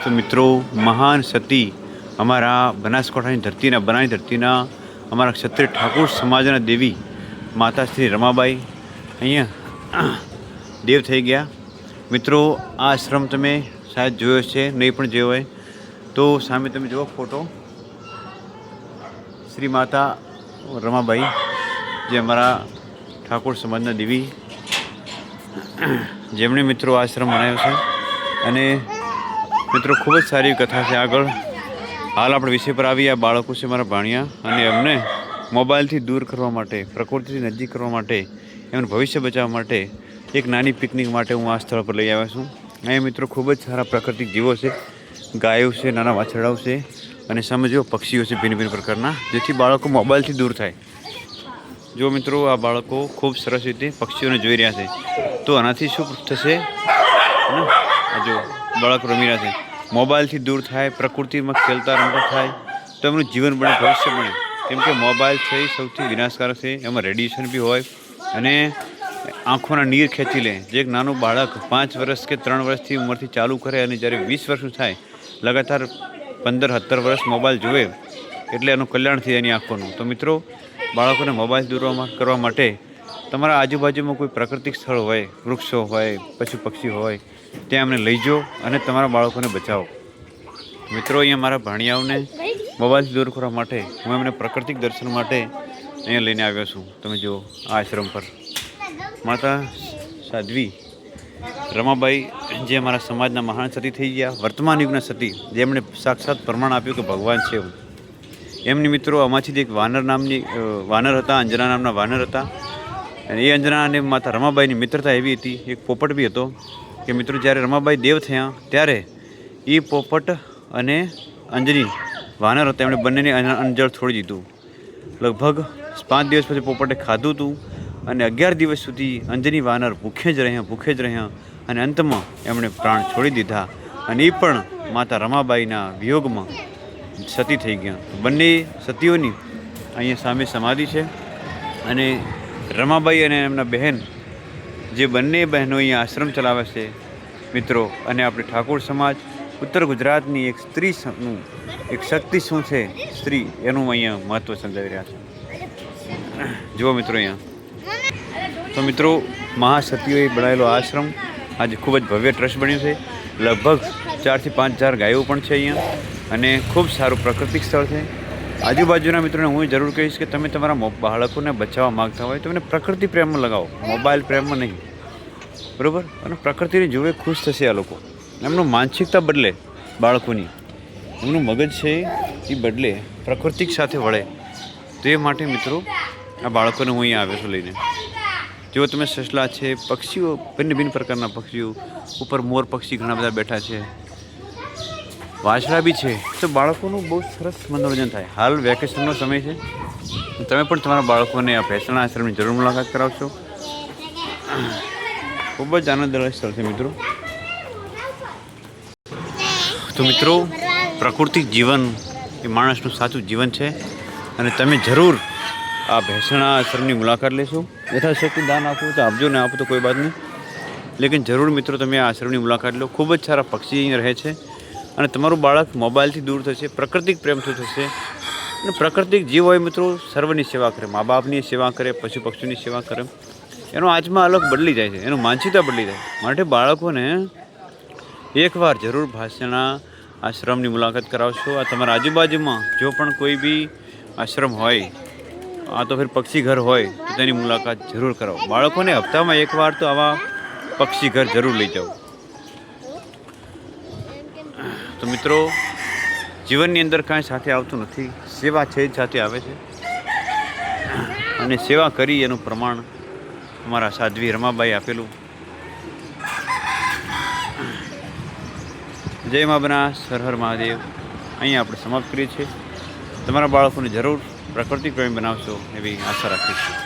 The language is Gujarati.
તો મિત્રો, મહાન સતી અમારા બનાસકાંઠાની ધરતીના બનાની ધરતીના અમારા ક્ષત્રિય ઠાકોર સમાજના દેવી માતા શ્રી રમાબાઈ અહીંયા દેવ થઈ ગયા. મિત્રો, આ આશ્રમ તમે શાયદ જોયો છે, નહીં પણ જોયો હોય તો સામે તમે જુઓ ફોટો. શ્રી માતા રમાબાઈ જે અમારા ઠાકોર સમાજના દેવી જેમણે મિત્રો આશ્રમ બનાવ્યો છે. અને મિત્રો, ખૂબ જ સારી કથા છે. આગળ હાલ આપણે વિષય પર આવી. આ બાળકો છે મારા ભાણિયા, અને એમને મોબાઈલથી દૂર કરવા માટે, પ્રકૃતિથી નજીક કરવા માટે, એમનું ભવિષ્ય બચાવવા માટે એક નાની પિકનિક માટે હું આ સ્થળ પર લઈ આવ્યો છું. અહીંયા મિત્રો ખૂબ જ સારા પ્રાકૃતિક જીવો છે, ગાયો છે, નાના વાછરડાઓ છે, અને સામે જો પક્ષીઓ છે ભિન્ન ભિન્ન પ્રકારના, જેથી બાળકો મોબાઈલથી દૂર થાય. જો મિત્રો, આ બાળકો ખૂબ સરસ રીતે પક્ષીઓને જોઈ રહ્યા છે. તો આનાથી શું થશે? જો બાળકો રમી રહ્યા છે, મોબાઈલથી દૂર થાય, પ્રકૃતિમાં ખેલતા રમતા થાય, તો એમનું જીવન બને, ભવિષ્ય બને. કેમ કે મોબાઈલ છે એ સૌથી વિનાશકારક છે. એમાં રેડિયેશન બી હોય અને આંખોના નીર ખેંચી લે. જે એક નાનું બાળક 5 વર્ષ કે 3 વર્ષથી ઉંમરથી ચાલુ કરે અને જ્યારે 20 વર્ષનું થાય, લગાતાર 15-17 વર્ષ મોબાઈલ જુએ, એટલે એનું કલ્યાણ થાય એની આંખોનું. તો મિત્રો, બાળકોને મોબાઈલ દૂર કરવા માટે તમારા આજુબાજુમાં કોઈ પ્રાકૃતિક સ્થળ હોય, વૃક્ષો હોય, પશુ પક્ષી હોય, ત્યાં એમને લઈ જાઓ અને તમારા બાળકોને બચાવો. મિત્રો, અહીંયા મારા ભાણિયાઓને મોબાઈલથી દૂર કરવા માટે હું એમને પ્રાકૃતિક દર્શન માટે અહીંયા લઈને આવ્યો છું. તમે જુઓ આ આશ્રમ પર માતા સાધ્વી રમાબાઈ જે અમારા સમાજના મહાન સતી થઈ ગયા, વર્તમાન યુગના સતી, જેમણે સાક્ષાત પ્રમાણ આપ્યું કે ભગવાન છે એવું. એમની મિત્રો આમાંથી એક વાનર હતા, અંજના નામના વાનર હતા. અને એ અંજના અને માતા રમાબાઈની મિત્રતા એવી હતી, એક પોપટ બી હતો કે મિત્રો, જ્યારે રમાબાઈ દેવ થયા ત્યારે એ પોપટ અને અંજની વાનર હતા, એમણે બંનેને અન્નજળ છોડી દીધું. લગભગ 5 દિવસ પછી પોપટે ખાધું હતું અને 11 દિવસ સુધી અંજની વાનર ભૂખે જ રહ્યા અને અંતમાં એમણે પ્રાણ છોડી દીધા. અને એ પણ માતા રમાબાઈના વિયોગમાં સતી થઈ ગયા. બંને સતીઓની અહીંયા સામે સમાધિ છે. અને રમાબાઈ અને એમના બહેન, જે બંને બહેનો અહીંયા આશ્રમ ચલાવે છે મિત્રો. અને આપણે ઠાકોર સમાજ ઉત્તર ગુજરાતની એક સ્ત્રીનું એક શક્તિ શું છે સ્ત્રી, એનું અહીંયા મહત્ત્વ સમજાવી રહ્યા છે. જુઓ મિત્રો અહીંયા. તો મિત્રો, મહાસતીઓએ બનાવેલો આશ્રમ આજે ખૂબ જ ભવ્ય ટ્રસ્ટ બન્યું છે. લગભગ 4 થી 5 હજાર ગાયો પણ છે અહીંયા, અને ખૂબ સારું પ્રાકૃતિક સ્થળ છે. આજુબાજુના મિત્રોને હું જરૂર કહીશ કે તમે તમારા બાળકોને બચાવવા માગતા હોય તો એને પ્રકૃતિ પ્રેમમાં લગાવો, મોબાઈલ પ્રેમમાં નહીં, બરાબર? અને પ્રકૃતિને જોવે ખુશ થશે આ લોકો. એમનું માનસિકતા બદલે, બાળકોની એમનું મગજ છે એ બદલે, પ્રકૃતિક સાથે વળે. તો એ માટે મિત્રો, આ બાળકોને હું અહીંયા આવ્યો છું લઈને. જો તમે સસલા છે, પક્ષીઓ, ભિન્ન પ્રકારના પક્ષીઓ, ઉપર મોર પક્ષી ઘણા બધા બેઠા છે, વાછડા બી છે. તો બાળકોનું બહુ સરસ મનોરંજન થાય. હાલ વેકેશનનો સમય છે, તમે પણ તમારા બાળકોને આ ભેંસણા આશ્રમની જરૂર મુલાકાત કરાવશો. ખૂબ જ આનંદદાયક સ્થળ છે મિત્રો. તો મિત્રો, પ્રાકૃતિક જીવન એ માણસનું સાચું જીવન છે. અને તમે જરૂર આ ભેંસણા આશ્રમની મુલાકાત લેશો. યથાશક્તિ દાન આપવું તો આપજો, ને આપો તો કોઈ વાત નહીં, લેકિન જરૂર મિત્રો તમે આ આશ્રમની મુલાકાત લો. ખૂબ જ સારા પક્ષી અહીં રહે છે. અને તમારું બાળક મોબાઈલથી દૂર થશે, પ્રાકૃતિક પ્રેમથી થશે. અને પ્રાકૃતિક જીવ હોય મિત્રો, સર્વની સેવા કરે, મા બાપની સેવા કરે, પશુ પક્ષીની સેવા કરે. એનો આત્મા અલગ બદલી જાય છે, એનું માનસિકતા બદલી જાય. માટે બાળકોને એકવાર જરૂર ભેંસણા આશ્રમની મુલાકાત કરાવશો. આ તમારા આજુબાજુમાં જો પણ કોઈ બી આશ્રમ હોય, આ તો ફિર પક્ષી ઘર હોય, તો તેની મુલાકાત જરૂર કરાવો. બાળકોને હપ્તામાં એકવાર તો આવા પક્ષી ઘર જરૂર લઈ જાઓ. તો મિત્રો, જીવનની અંદર કાંઈ સાથે આવતું નથી, સેવા છે જ સાથે આવે છે. અને સેવા કરી એનું પ્રમાણ અમારા સાધ્વી રમાબાઈ આપેલું. જય મા બનાસ, હર હર મહાદેવ. અહીંયા આપણે સમાપ્ત કરીએ છીએ. તમારા બાળકોને જરૂર પ્રકૃતિ પ્રેમી બનાવશો એવી આશા રાખીશું.